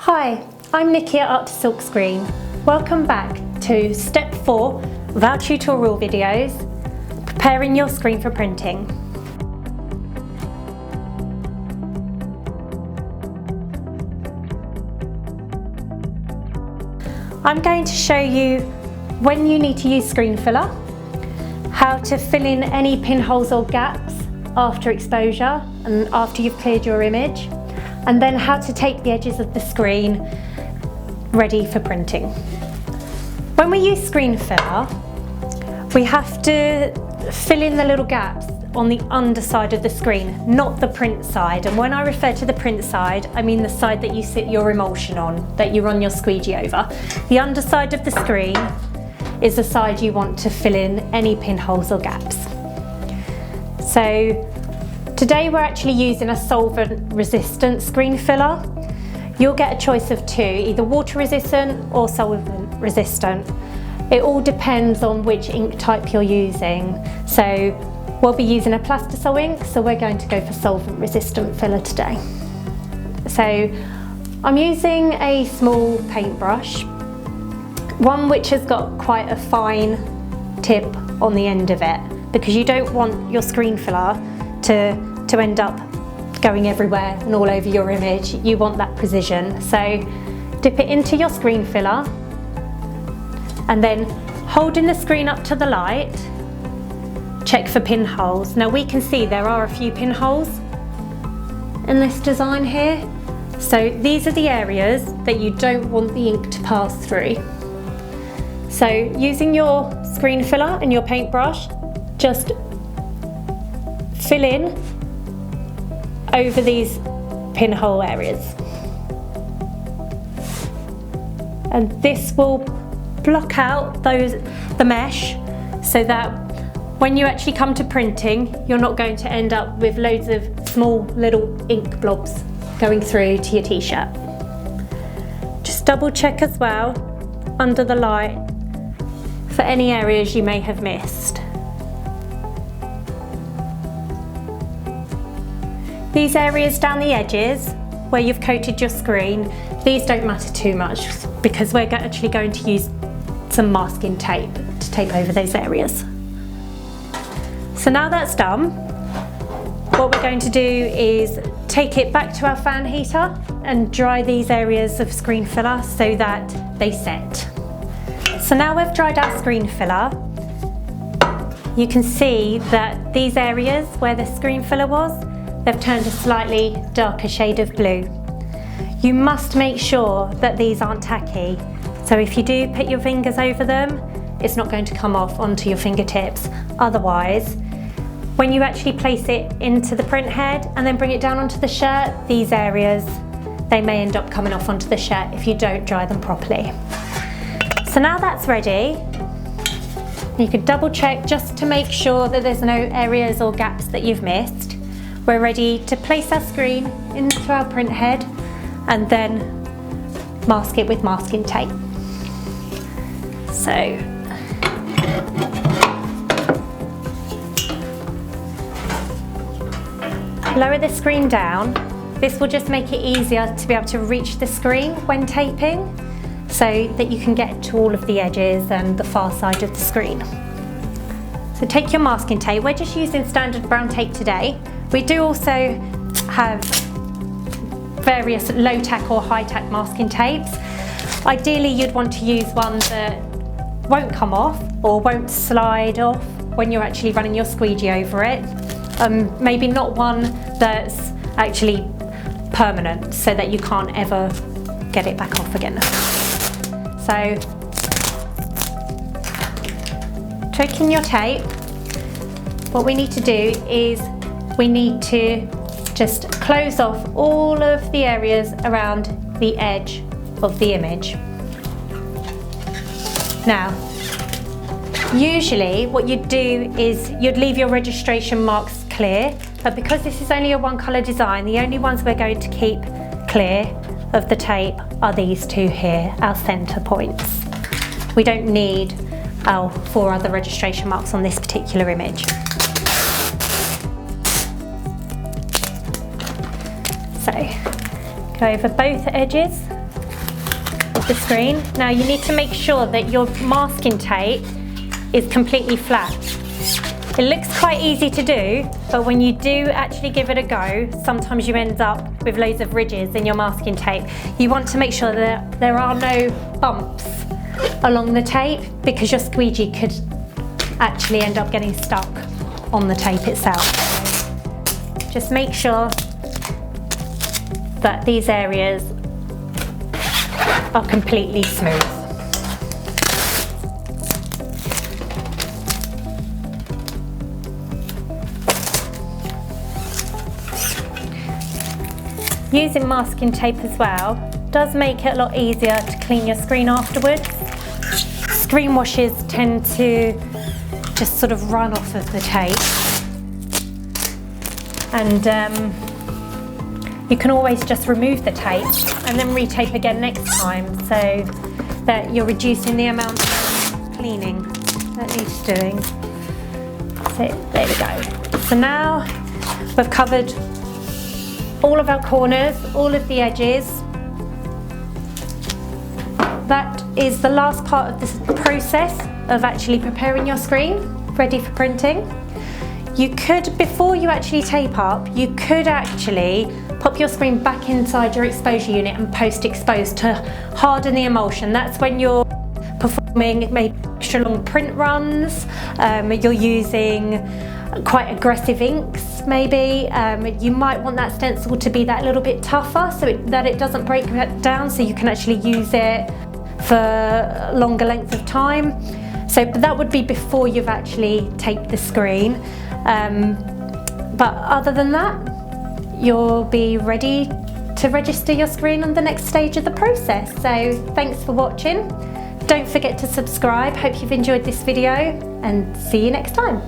Hi, I'm Nikki at Art to Silkscreen. Welcome back to step 4 of our tutorial videos, preparing your screen for printing. I'm going to show you when you need to use screen filler, how to fill in any pinholes or gaps after exposure and after you've cleared your image, and then how to take the edges of the screen ready for printing. When we use screen filler, we have to fill in the little gaps on the underside of the screen, not the print side. And when I refer to the print side, I mean the side that you sit your emulsion on, that you run your squeegee over. The underside of the screen is the side you want to fill in any pinholes or gaps. So today we're actually using a solvent resistant screen filler. You'll get a choice of two, either water resistant or solvent resistant. It all depends on which ink type you're using. So we'll be using a Plastisol ink, so we're going to go for solvent resistant filler today. So I'm using a small paintbrush, one which has got quite a fine tip on the end of it, because you don't want your screen filler to end up going everywhere and all over your image. You want that precision. So dip it into your screen filler and then holding the screen up to the light, check for pinholes. Now we can see there are a few pinholes in this design here. So these are the areas that you don't want the ink to pass through. So using your screen filler and your paintbrush, just fill in over these pinhole areas. And this will block out the mesh so that when you actually come to printing, you're not going to end up with loads of small little ink blobs going through to your t-shirt. Just double check as well under the light for any areas you may have missed. These areas down the edges where you've coated your screen, these don't matter too much because we're actually going to use some masking tape to tape over those areas. So now that's done, what we're going to do is take it back to our fan heater and dry these areas of screen filler so that they set. So now we've dried our screen filler, you can see that these areas where the screen filler was, they've turned a slightly darker shade of blue. You must make sure that these aren't tacky. So if you do put your fingers over them, it's not going to come off onto your fingertips. Otherwise, when you actually place it into the print head and then bring it down onto the shirt, these areas, they may end up coming off onto the shirt if you don't dry them properly. So now that's ready, you could double check just to make sure that there's no areas or gaps that you've missed. We're ready to place our screen into our print head and then mask it with masking tape. So lower the screen down. This will just make it easier to be able to reach the screen when taping so that you can get to all of the edges and the far side of the screen. So take your masking tape. We're just using standard brown tape today. We do also have various low tack or high tack masking tapes. Ideally you'd want to use one that won't come off or won't slide off when you're actually running your squeegee over it. Maybe not one that's actually permanent so that you can't ever get it back off again. So taking your tape, what we need to do is we need to just close off all of the areas around the edge of the image. Now, usually what you'd do is you'd leave your registration marks clear, but because this is only a one colour design, the only ones we're going to keep clear of the tape are these two here, our centre points. We don't need our 4 other registration marks on this particular image. So go over both edges the screen. Now you need to make sure that your masking tape is completely flat. It looks quite easy to do, but when you do actually give it a go, sometimes you end up with loads of ridges in your masking tape. You want to make sure that there are no bumps along the tape, because your squeegee could actually end up getting stuck on the tape itself. Just make sure that these areas are completely smooth. Using masking tape as well does make it a lot easier to clean your screen afterwards. Screen washes tend to just sort of run off of the tape, and you can always just remove the tape and then retape again next time, so that you're reducing the amount of cleaning that needs doing. So there we go. So now we've covered all of our corners, all of the edges. That is the last part of this process of actually preparing your screen ready for printing. You could, before you actually tape up, you could actually pop your screen back inside your exposure unit and post-expose to harden the emulsion. That's when you're performing maybe extra long print runs, you're using quite aggressive inks maybe. You might want that stencil to be that little bit tougher so that it doesn't break down, so you can actually use it for a longer length of time. So but that would be before you've actually taped the screen. But other than that, you'll be ready to register your screen on the next stage of the process. So thanks for watching. Don't forget to subscribe. Hope you've enjoyed this video, and see you next time.